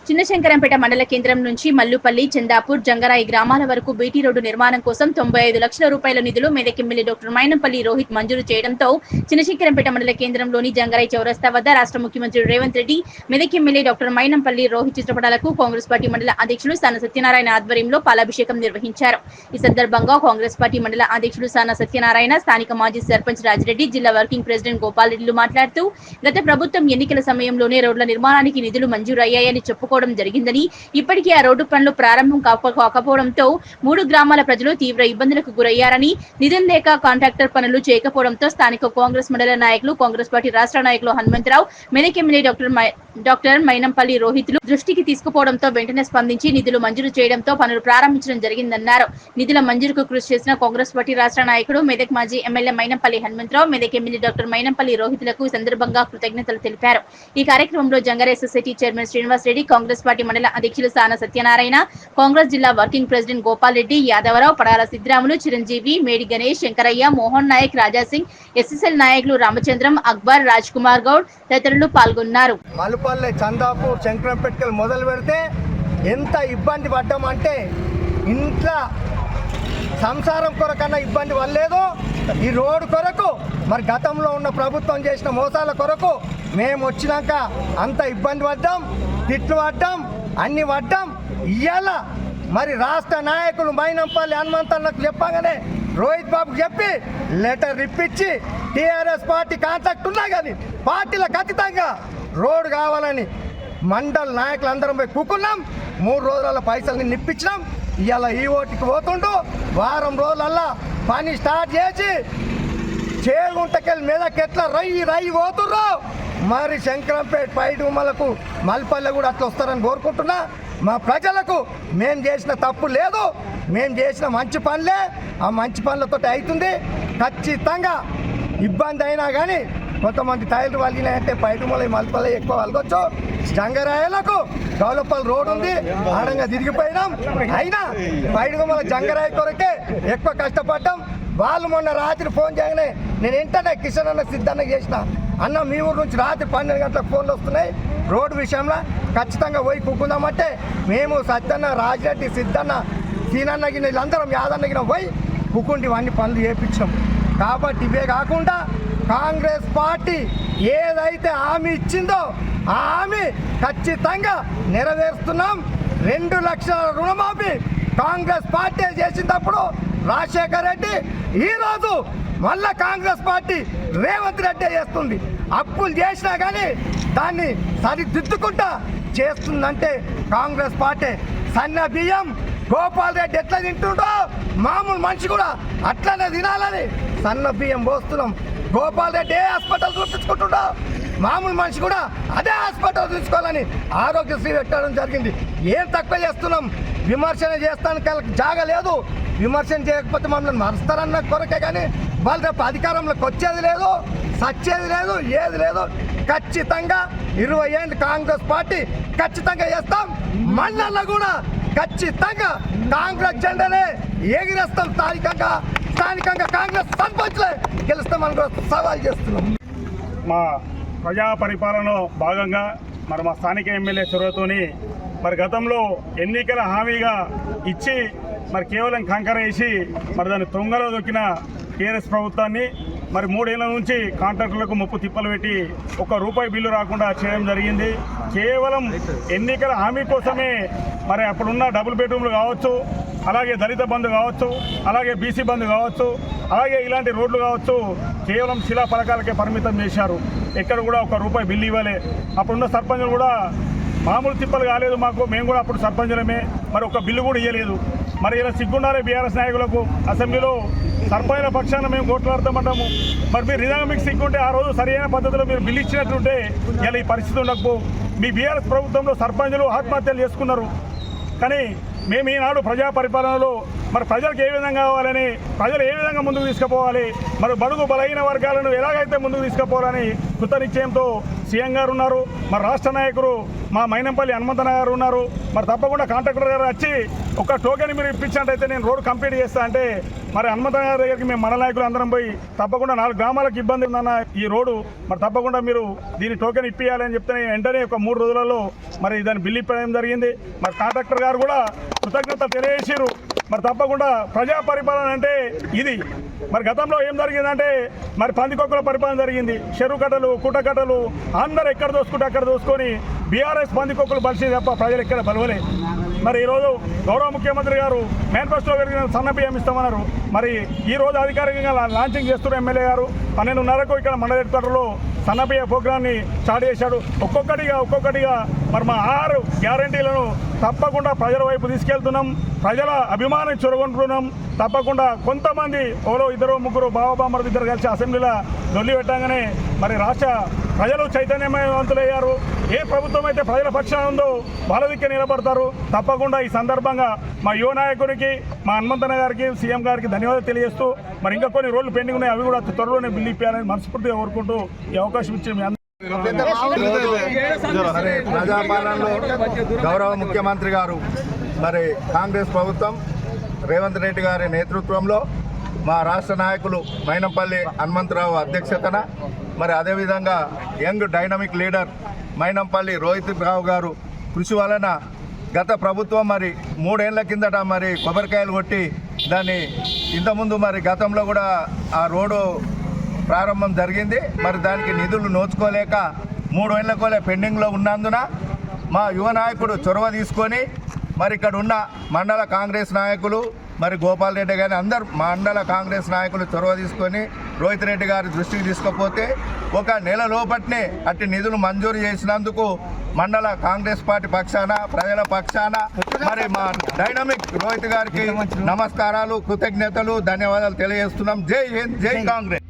చిన్నశంకరంపేట మండల కేంద్రం నుంచి మల్లుపల్లి, చందాపూర్, జంగరాయి గ్రామాల వరకు బీటీ రోడ్డు నిర్మాణం కోసం 95 లక్షల రూపాయల నిధులు మెదక్ ఎమ్మెల్యే డాక్టర్ మైనంపల్లి రోహిత్ మంజూరు చేయడంతో చిన్నశంకరంపేట మండల కేంద్రంలోని జంగరాయి చౌరస్తా వద్ద రాష్ట్ర ముఖ్యమంత్రి రేవంత్ రెడ్డి, మెదక్ ఎమ్మెల్యే డాక్టర్ మైనంపల్లి రోహిత్ చిత్రపటాలకు కాంగ్రెస్ పార్టీ మండల అధ్యక్షులు సాన సత్యనారాయణ ఆధ్వర్యంలో పాలాభిషేకం నిర్వహించారు. ఈ సందర్భంగా కాంగ్రెస్ పార్టీ మండల అధ్యక్షులు సాన సత్యనారాయణ, స్థానిక మాజీ సర్పంచ్ రాజిరెడ్డి, జిల్లా వర్కింగ్ ప్రెసిడెంట్ గోపాల్ రెడ్డిలు మాట్లాడుతూ గత ప్రభుత్వం ఎన్నికల సమయంలోనే రోడ్ల నిర్మాణానికి నిధులు మంజూరు అయ్యాయని చెప్పుకోవడం జరిగిందని, ఇప్పటికీ ఆ రోడ్డు పనులు ప్రారంభం కాకపోవడంతో 3 గ్రామాల ప్రజలు తీవ్ర ఇబ్బందులకు గురయ్యారని, నిధులు లేక కాంట్రాక్టర్ పనులు చేయకపోవడంతో స్థానిక కాంగ్రెస్ మండల నాయకులు, కాంగ్రెస్ పార్టీ రాష్ట్ర నాయకులు హనుమంతరావు, మెదక్ ఎమ్మెల్యే డాక్టర్ మైనంపల్లి రోహిత్లు దృష్టికి తీసుకుపోవడంతో వెంటనే స్పందించి నిధులు మంజూరు చేయడంతో పనులు ప్రారంభించడం జరిగిందన్నారు. నిధుల మంజూరుకు కృషి చేసిన కాంగ్రెస్ పార్టీ రాష్ట్ర నాయకుడు, మెదక్ మాజీ MLA Mynampally Hanumantharao, Medak MLA doctor Mynampally రోహిత్లకు ఈ సందర్భంగా కృతజ్ఞతలు తెలిపారు. ఈ కార్యక్రమంలో Jangareddy society chairman Srinivas Reddy, Congress party మండల అధ్యక్షులు సాన సత్యనారాయణ, కాంగ్రెస్ జిల్లా working president Gopal Reddy, Yadavarao, Padala Siddiramulu, Chiranjeevi, Medi Ganesh, Shankaraiah, Mohan Naik, Rajasingh, SSL నాయకులు రామచంద్రం, అక్బర్, రాజ్ కుమార్ గౌడ్ తదితరులు పాల్గొన్నారు. మలుపల్లి, చందాపూర్, శంకరంపేటకి మొదలు పెడితే ఎంత ఇబ్బంది పడ్డామంటే ఇంట్లో సంసారం కొరకన్నా ఇబ్బంది పడలేదు. ఈ రోడ్డు కొరకు మరి గతంలో ఉన్న ప్రభుత్వం చేసిన మోసాల కొరకు మేము వచ్చినాక అంత ఇబ్బంది పడ్డాం, తిట్లు పడ్డాం, అన్ని పడ్డాం. ఇవాళ మరి రాష్ట్ర నాయకులు మైనంపల్లి హనుమంతన్నకు చెప్పగానే రోహిత్ బాబుకు చెప్పి లెటర్ ఇప్పించి టీఆర్ఎస్ పార్టీ కాంటాక్ట్ ఉన్నా కానీ పార్టీలకు ఖచ్చితంగా రోడ్డు కావాలని మండల నాయకులు అందరం పోయి కూకున్నాం. 3 రోజుల పైసలు నిప్పించినాం. ఇవాళ ఈ ఓటికి పోతుండు వారం రోజులల్లా పని స్టార్ట్ చేసి చేగుంటకెళ్ళి మీదకి ఎట్లా రయ్యి పోతుర్రో మరి శంకరంపేట పైడుమలకు మల్పల్లె కూడా అట్లా వస్తారని కోరుకుంటున్నా. మా ప్రజలకు మేము చేసిన తప్పు లేదు, మేము చేసిన మంచి పనులే ఆ మంచి పనులతో అవుతుంది. ఖచ్చితంగా ఇబ్బంది అయినా కానీ కొంతమంది టైర్లు వలిగినాయంటే పైడుమల మల్పల్లె ఎక్కువ వలగొచ్చు. జంగరాయలకు డెవలపల్ రోడ్ ఉంది, ఆడంగా తిరిగిపోయినాం. అయినా పైడుమల జంగరాయ కొరకే ఎక్కువ కష్టపడ్డాం. వాళ్ళు మొన్న రాత్రి ఫోన్ చేయగానే నేను వెంటనే కిషన్ అన్న సిద్ధన్న చేసిన అన్న మీ ఊరు నుంచి రాత్రి 12 గంటలకు ఫోన్లు వస్తున్నాయి రోడ్డు విషయంలో ఖచ్చితంగా పోయి కూకుందామంటే మేము సత్యన్న, రాజిరెడ్డి, సిద్ధన్న, సీనన్నగిన వీళ్ళందరం యాదన్నగిన పోయి కూకుండి అన్ని పనులు చేయించినాం. కాబట్టి ఇవే కాకుండా కాంగ్రెస్ పార్టీ ఏదైతే హామీ ఇచ్చిందో ఆ హామీ ఖచ్చితంగా నెరవేరుస్తున్నాం. 2 లక్షల రుణమాఫీ కాంగ్రెస్ పార్టీ చేసినప్పుడు రాజశేఖర్ రెడ్డి, ఈరోజు మళ్ళా కాంగ్రెస్ పార్టీ రేవంత్ రెడ్డి చేస్తుంది. అప్పులు చేసినా కానీ దాన్ని సరిదిద్దుకుంటా చేస్తుందంటే కాంగ్రెస్ పార్టీ. సన్న బియ్యం గోపాల్ రెడ్డి ఎట్లా తింటుండో మామూలు మనిషి కూడా అట్లనే తినాలని సన్న బియ్యం పోస్తున్నాం. గోపాల్ రెడ్డి ఏ హాస్పిటల్ చూపించుకుంటుండో మామూలు మనిషి కూడా అదే హాస్పిటల్ చూసుకోవాలని ఆరోగ్యశ్రీ పెట్టడం జరిగింది. ఏం తక్కువ చేస్తున్నాం? విమర్శన చేస్తానికి జాగా లేదు. విమర్శన చేయకపోతే మమ్మల్ని మరుస్తారన్న కొరకే కానీ వాళ్ళు రేపు అధికారంలోకి వచ్చేది లేదు, సచ్చేది లేదు, ఏది లేదు. ఖచ్చితంగా 20 ఏళ్ళు కాంగ్రెస్ పార్టీ ఖచ్చితంగా చేస్తాం. మళ్ళా కూడా ఖచ్చితంగా కాంగ్రెస్ జెండానే ఎగిరేస్తాం. స్థానికంగా కాంగ్రెస్ సర్పంచ్లే గెలుస్తామని కూడా సవాల్ చేస్తున్నాం. మా ప్రజా పరిపాలనలో భాగంగా మరి మా స్థానిక ఎమ్మెల్యే చొరవతోని మరి గతంలో ఎన్నికల హామీగా ఇచ్చి మరి కేవలం కంకర వేసి మరి దాన్ని తొంగలో దొక్కిన టీఆర్ఎస్ ప్రభుత్వాన్ని మరి 3 ఏళ్ల నుంచి కాంట్రాక్టర్లకు ముప్పు తిప్పలు పెట్టి ₹1 బిల్లు రాకుండా చేయడం జరిగింది. కేవలం ఎన్నికల హామీ కోసమే మరి అప్పుడున్న డబుల్ బెడ్రూమ్లు కావచ్చు, అలాగే దళిత బంధు కావచ్చు, అలాగే బీసీ బంధు కావచ్చు, అలాగే ఇలాంటి రోడ్లు కావచ్చు, కేవలం శిలా పలకాలకే పరిమితం చేశారు. ఎక్కడ కూడా ₹1 బిల్లు ఇవ్వలే. అప్పుడున్న సర్పంచులు కూడా మామూలు తిప్పలు కాలేదు మాకు, మేము కూడా అప్పుడు సర్పంచులమే, మరి ఒక బిల్లు కూడా ఇవ్వలేదు. మరి ఇలా సిగ్గుండాలి బీఆర్ఎస్ నాయకులకు. అసెంబ్లీలో సర్పంచుల పక్షాన మేము కోట్లాడతామంటాము. మరి మీరు నిజంగా మీకు సిగ్గుంటే ఆ రోజు సరైన పద్ధతిలో మీరు బిల్లు ఇచ్చినట్టుంటే ఇలా ఈ పరిస్థితి ఉండకపో. మీ బీఆర్ఎస్ ప్రభుత్వంలో సర్పంచులు ఆత్మహత్యలు చేసుకున్నారు. కానీ మేము ఈనాడు ప్రజా పరిపాలనలో మరి ప్రజలకు ఏ విధంగా కావాలని, ప్రజలు ఏ విధంగా ముందుకు తీసుకుపోవాలి, మరి బడుగు బలహీన వర్గాలను ఎలాగైతే ముందుకు తీసుకుపోవాలని కృత నిశ్చయంతో సీఎం గారు ఉన్నారు. మరి రాష్ట్ర నాయకులు మా మైనంపల్లి హనుమంతన్న గారు ఉన్నారు. మరి తప్పకుండా కాంట్రాక్టర్ గారు వచ్చి ఒక టోకెన్ మీరు ఇప్పించినట్టయితే నేను రోడ్ కంప్లీట్ చేస్తా అంటే మరి హనుమంతన్న గారి దగ్గరికి మేము మండల నాయకులు అందరం పోయి తప్పకుండా 4 గ్రామాలకు ఇబ్బంది ఉందన్న ఈ రోడ్డు, మరి తప్పకుండా మీరు దీని టోకెన్ ఇప్పియాలని చెప్తే వెంటనే ఒక 3 రోజులలో మరి దాన్ని బిల్లు ఇప్పడం జరిగింది. మరి కాంట్రాక్టర్ గారు కూడా కృతజ్ఞత తెలియజేసారు. మరి తప్పకుండా ప్రజా పరిపాలన అంటే ఇది. మరి గతంలో ఏం జరిగిందంటే మరి పందికొక్కుల పరిపాలన జరిగింది. చెరువు కట్టలు, కుట్ట కట్టలు అందరు ఎక్కడ దోసుకుంటే అక్కడ దోసుకొని బీఆర్ఎస్ పందికొక్కులు బలిసి తప్ప ప్రజలు ఎక్కడ బలవలే. మరి ఈరోజు గౌరవ ముఖ్యమంత్రి గారు మేనిఫెస్టో పెరిగిన సన్న బియ్యం ఇస్తామన్నారు. మరి ఈ రోజు అధికారికంగా లాంచింగ్ చేస్తున్న ఎమ్మెల్యే గారు 12:30కు ఇక్కడ మండల హెడ్ క్వార్టర్లో సన్నబియ్య ప్రోగ్రాన్ని స్టార్ట్ చేశాడు. ఒక్కొక్కటిగా మరి మా 6 గ్యారంటీలను తప్పకుండా ప్రజల వైపు తీసుకెళ్తున్నాం. ప్రజల అభిమానం చొరగొంటున్నాం. తప్పకుండా కొంతమంది ఓలో 2-3 బావబామ్మరు ఇద్దరు కలిసి అసెంబ్లీలో దొల్లి పెట్టగానే మరి రాష్ట్ర ప్రజలు చైతన్యవంతులయ్యారు. ఏ ప్రభుత్వం అయితే ప్రజల పక్షాన ఉందో వాళ్ళ దిక్కే నిలబడతారు. తప్పకుండా ఈ సందర్భంగా మా యువ నాయకునికి, మా హనుమంతన్న గారికి, సీఎం గారికి ధన్యవాదాలు తెలియజేస్తూ మరి ఇంకా కొన్ని రోజులు పెండింగ్ ఉన్నాయి, అవి కూడా త్వరలోనే బిల్లు ఇప్పాలని మనస్ఫూర్తిగా కోరుకుంటూ ఈ అవకాశం ఇచ్చి ప్రజాపాలనలో గౌరవ ముఖ్యమంత్రి గారు మరి కాంగ్రెస్ ప్రభుత్వం రేవంత్ రెడ్డి గారి నేతృత్వంలో మా రాష్ట్ర నాయకులు మైనంపల్లి హనుమంతరావు అధ్యక్షతన మరి అదేవిధంగా young dynamic leader Mynampally Rohit Rao గారు కృషి వలన గత ప్రభుత్వం మరి 3 ఏళ్ల కిందట మరి కొబ్బరికాయలు కొట్టి దాన్ని ఇంతకుముందు మరి గతంలో కూడా ఆ రోడ్డు ప్రారంభం జరిగింది. మరి దానికి నిధులు నోచుకోలేక 3 ఏళ్లకోలే పెండింగ్లో ఉన్నందున మా యువ నాయకుడు చొరవ తీసుకొని మరి ఇక్కడ ఉన్న మండల కాంగ్రెస్ నాయకులు మరి గోపాల్ రెడ్డి గారిని అందరు మండల కాంగ్రెస్ నాయకులు చొరవ తీసుకొని రోహిత్ రెడ్డి గారి దృష్టికి తీసుకుపోతే 1 నెల లోపట్నే అట్టి నిధులు మంజూరు చేసినందుకు మండల కాంగ్రెస్ పార్టీ పక్షాన, ప్రజల పక్షాన మరి మా డైనమిక్ రోహిత్ గారికి నమస్కారాలు, కృతజ్ఞతలు, ధన్యవాదాలు తెలియజేస్తున్నాం. జై హింద్, జై కాంగ్రెస్.